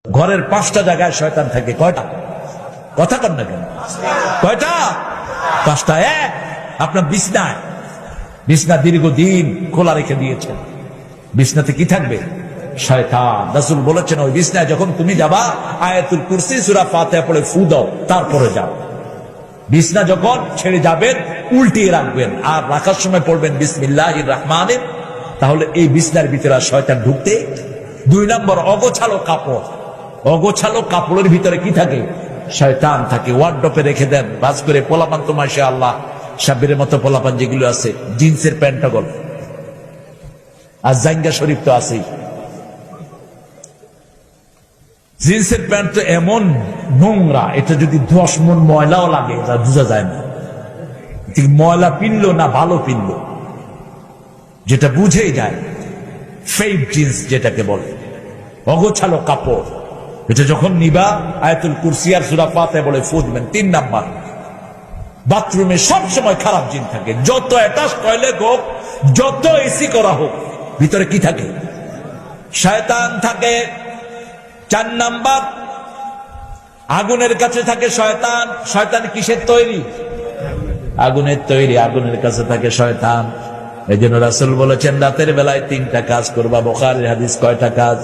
ঘরের 5টা জায়গায় শয়তান থাকে। কয়টা? কথা কর না কেন? কয়টা? 5টা। এক, আপনার বিছনায়। বিছনা দীর্ঘদিন খোলা রেখে দিয়েছেন, বিছনাতে কি থাকবে? শয়তান। রাসূল বলেছেন ওই বিছনায় যখন তুমি যাবা আয়াতুল কুরসি সূরা ফাতিহা পড়ে ফু দাও, তারপরে যাও। বিছনা যখন ছেড়ে যাবেন উল্টিয়ে রাখবেন, আর রাখার সময় পড়বেন বিসমিল্লাহির রহমানির। তাহলে এই বিছনার ভিতরে শয়তান ঢুকতে। 2 নম্বর, অগোছালো কাপড়। অগোছালো কাপড়ের ভিতরে কি থাকে? শয়তান থাকে। ওয়ার্ডরোবে রেখে দেন বাস করে। পোলাপান তো মাশাআল্লাহ সাব্বিরের মতো পোলাপান যেগুলো আছে, জিন্সের প্যান্টটা গল, আর জাঙ্গা শরীফ তো আছেই। জিন্সের প্যান্ট তো এমন নোংরা, এটা যদি 10 মণ ময়লাও লাগে তা বোঝা যায় না ঠিক ময়লা পিনলো না ভালো পিনলো, যেটা বুঝেই যায়। ফেড জিন্স যেটাকে বলে, অগোছালো কাপড়। এটা যখন নিবা আয়াতুল কুরসি আর সূরা ফাতিহা বলে ফু দিবেন। 3 নাম্বার, বাথরুমে সব সময় খারাপ জিন থাকে। যত অ্যাটাচ টয়লেট হোক, যত এসি করা হোক, ভিতরে কি থাকে? শয়তান থাকে। 4 নাম্বার, আগুনের কাছে থাকে শয়তান। শয়তান কিসের তৈরি? আগুনের তৈরি। আগুনের কাছে থাকে শয়তান। এই জন্য রাসূল বলেছেন রাতের বেলায় 3টা কাজ করবা। বুখারীর হাদিস। কয়টা কাজ?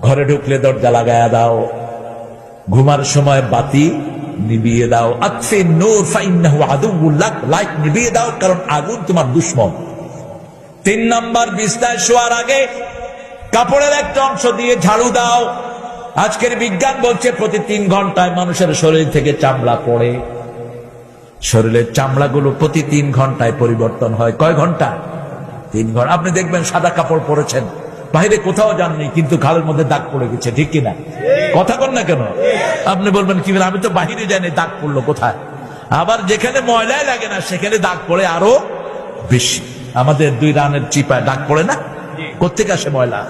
ঘরে ঢুকলে দরজা লাগায়া দাও, ঘুমার সময় বাতি নিভিয়ে দাও। আতফিন নূর ফাইন্নাহু আদুউল লাক, লাইট নিভিয়ে দাও, কারণ আগুন তোমার দুশমন। 3 নাম্বার, বিছনায় শোয়ার আগে কাপড়ের একটা অংশ দিয়ে ঝাড়ু দাও। আজকের বিজ্ঞান বলছে প্রতি 3 ঘন্টায় মানুষের শরীর থেকে চামড়া পড়ে। শরীরের চামড়াগুলো প্রতি 3 ঘন্টায় পরিবর্তন হয়। কয় ঘন্টা? 3 ঘন্টা। আপনি দেখবেন সাদা কাপড় পরেছেন, বাইরে কোথাও যাননি, কিন্তু ঘাড়ের মধ্যে দাগ পড়ে গেছে, ঠিক কিনা? কথা কন না কেন? আপনি বলবেন কি আমি তো বাহিরে যাইনি, দাগ পড়লো কোথায়? আবার যেখানে ময়লাই লাগে না সেখানে দাগ পড়ে আরো বেশি। আমাদের 2 রানের চিপায় দাগ পড়ে না? কোত্থেকে আসে ময়লা?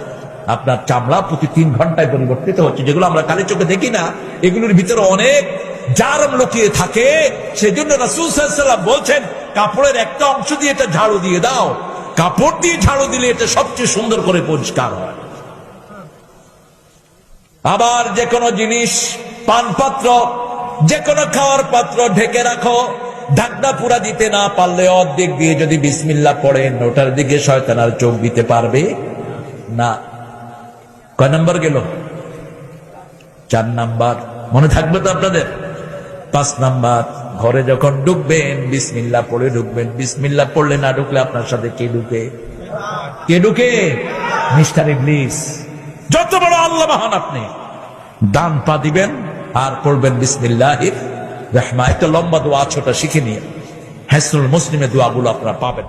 আপনার চামড়া প্রতি 3 ঘন্টায় পরিবর্তিত হচ্ছে। যেগুলো আমরা কালি চোখে দেখি না, এগুলোর ভিতরে অনেক জারম লুকিয়ে থাকে। সেজন্য রাসূল সাল্লাল্লাহু আলাইহি ওয়াসাল্লাম বলছেন কাপড়ের একটা অংশ দিয়ে এটা ঝাড়ু দিয়ে দাও। কাপড় দিয়ে ঝাড়ু দিলে এটা সবচেয়ে সুন্দর করে পরিষ্কার হয়। আবার যে কোনো জিনিস, পানপাত্র, যে কোনো খাওয়ার পাত্র ঢেকে রাখো। ঢাকনা পুরা দিতে না পারলে অর্ধেক দিয়ে যদি বিসমিল্লাহ পড়েন, ওটার দিকে শয়তান আর চোখ দিতে পারবে না। কয় নাম্বার গেল? 4 নাম্বার। মনে থাকবে তো আপনাদের? 5 নাম্বার, ঘরে যখন ঢুকবেন বিসমিল্লাহ পড়ে ঢুকবেন। বিসমিল্লাহ পড়লে না ঢুকলে আপনার সাথে কে ঢুকে? কে ঢুকে? মিস্টার ইবলিস। যত বড় আল্লাহ মহান আপনি, ডান পা দিবেন আর পড়বেন বিসমিল্লাহির রহমান। একটা লম্বা দোয়া ছোট শিখে নিয়ে হিসনুল মুসলিমে দোয়াগুলো আপনারা পাবেন।